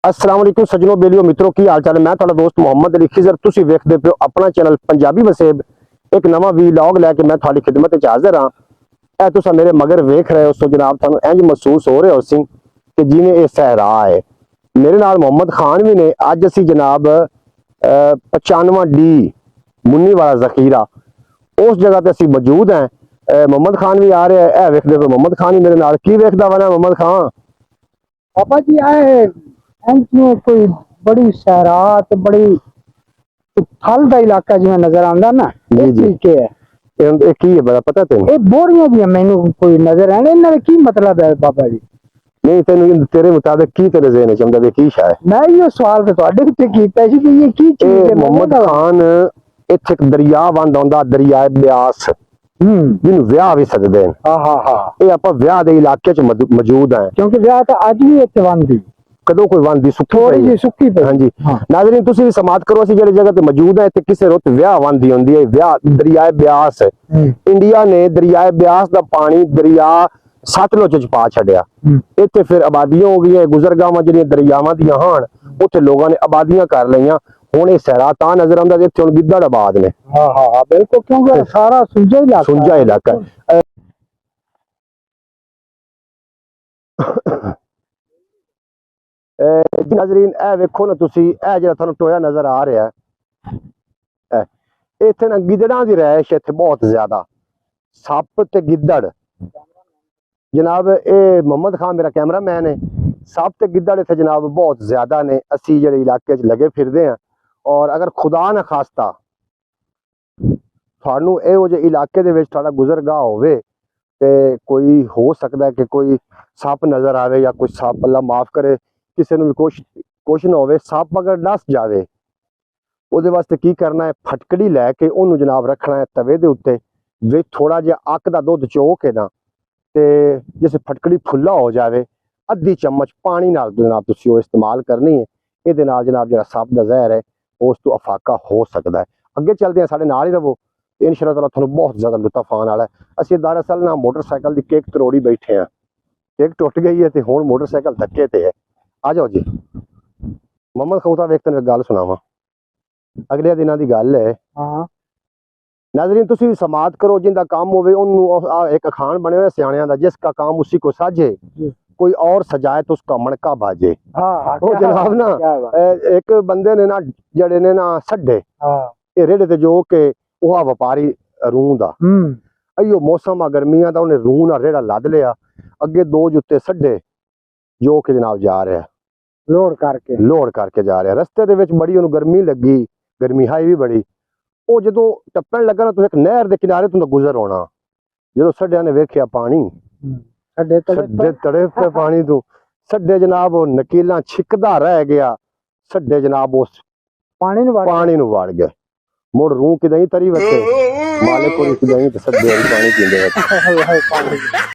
अस्सलाम वालेकुम सज्जनों बेलियो मित्रों की हाल चाल है। मैं थोड़ा दोस्त मोहम्मद अली खिजर तुसी वेखदे पे अपना चैनल पंजाबी वसेब एक नवा वीलॉग लैके मैं थोड़ी खिदमत च हाजिर हाँ। ए तुसा मेरे मगर वेख रहे हो सो जनाब थानू इंज महसूस हो रहे हो सी कि जिवें ये सहरा है। मेरे नाल मोहम्मद खान भी ने। अज असी जनाब 95 डी मुन्नी वाला जखीरा उस जगह पे असी मौजूद हैं। मोहम्मद खान भी आ रहा है। ए वेखदे पे मोहम्मद खान ही मेरे नाल की वेखदा वा ना मोहम्मद खान? पापा जी आए में कोई बड़ी शहरात बड़ी थल का इलाका जिवें नजर आंदा ना जी जी तरीके है। ये की है बड़ा पता तेन? ये बोरियां जी मैनू कोई नजर आने इन्हां दा की मतलब है पापा जी? नहीं तेन तेरे मुताबिक की तेरे ज़हन च आंदा वे की शय? मैं ये सवाल तो तुहाडे उत्ते कीता सी कि ये की चीज है। मोहम्मद खान इत्थे एक दरिया वंड आंदा दरियाए ब्यास जिन्हों विआह भी सददे हैं। हाँ हाँ हाँ ये आपां विआह दे इलाके च मौजूद हैं क्योंकि विआह तो अज भी इत्थे बनदी कदों कोई वंदी सुखी थोड़ी पई जी सुक्की पई। हाँ जी हाँ। नाज़रीन तुसी भी समात करो असी जेड़ी जगह ते मौजूद हैं इत्थे किसे रुत विआह वंदी हुंदी है। विआह दरियाए ब्यास इंडिया ने दरियाए ब्यास दा पानी दरिया सतलुज च पा छड्या। इत्थे फिर आबादियां हो गई गुजरगावां जेड़ियां दरियावां दियां हन उत्थे लोगों ने आबादियां कर लईयां। हुण ये सहरा तां नजर आंदा जित्थे हुण गिद्दड़ आबाद ने। हाँ हाँ हाँ बिल्कुल क्योंकि सारा सुंजा इलाका है। नाज़रीन ए वेखो ना तुसी ए जेड़ा थानू टोया नजर आ रहा है इत्थे ना गिदड़ां दी रैश इत्थे बहुत ज्यादा सप ते गिद्दड़। जनाब ये मोहम्मद खान मेरा कैमरा मैन है। सप ते गिद्दड़ इत्थे जनाब बहुत ज्यादा ने। असी जेड़े इलाके च लगे फिरदे हैं और अगर खुदा ना खास्ता थानू इहो जे इलाके दे विच थोड़ा गुजरगाह होवे ते कोई हो सकता है कि कोई सप नजर आवे या कोई सप अल्लाह माफ करे किसी भी कुछ ना होवे सप अगर नस जाए ਉਹਦੇ वास्ते की करना है फटकड़ी लैके ਉਹਨੂੰ जनाब रखना है तवे दे उत्ते विच थोड़ा जिहा अक दा दुध चो के ना ते जिस फटकड़ी फुल्ला हो जाए अद्धी चम्मच पानी नाल जनाब तुसी वो इस्तेमाल करनी है। ਇਹਦੇ नाल जनाब जिहड़ा सप दा जहर है उस तो अफाका हो सकता है। अगे चलते हैं साढ़े नाल ही रवो इंशाअल्लाह ताला थानू बहुत ज्यादा लुत्फ आने वाला है। असी दरअसल ना मोटरसाइकिल की केक तरोड़ी बैठे हैं। केक टुट गई है तो हुण मोटरसाइकिल धक्के ते है। आ जाओ जी मोहम्मद खौता वेख तेन गल सुनावा अगले दिनों की गल है। हाँ नाज़रीन तुसी भी समात करो जिंदा काम होवे उन्नू एक अखान बने हुए सियाणियां दा जिसका काम उसी को साझे कोई और सजाए तो उसका मणका बाजे। हाँ वो जनाब ना एक बंदे ने ना जड़े ने ना सड्डे ये रेड़े ते जो के वह व्यापारी रूह दा अयो मौसम आ गर्मियां दा उन्हें रूह ना रेड़ा लद लिया अगे दो जुत्ते सड्डे जो के जनाब जा रहा लोड करके जा रहा। रस्ते दे विच बड़ी उन्हें गर्मी लगी गर्मी हाई भी बड़ी वो जो टप्पन लगा ना तो एक नहर के किनारे तो गुजर होना जो सड्डिया ने वेख्या पानी सड्डे तड़े पे पानी तू सड्डे जनाब वो नकीला छिकदा रह गया। सड्डे जनाब उस पानी नू वाड़ गया मुड़ रूह किदई तरी वते मालिक को किदई सड्डे पानी पींदे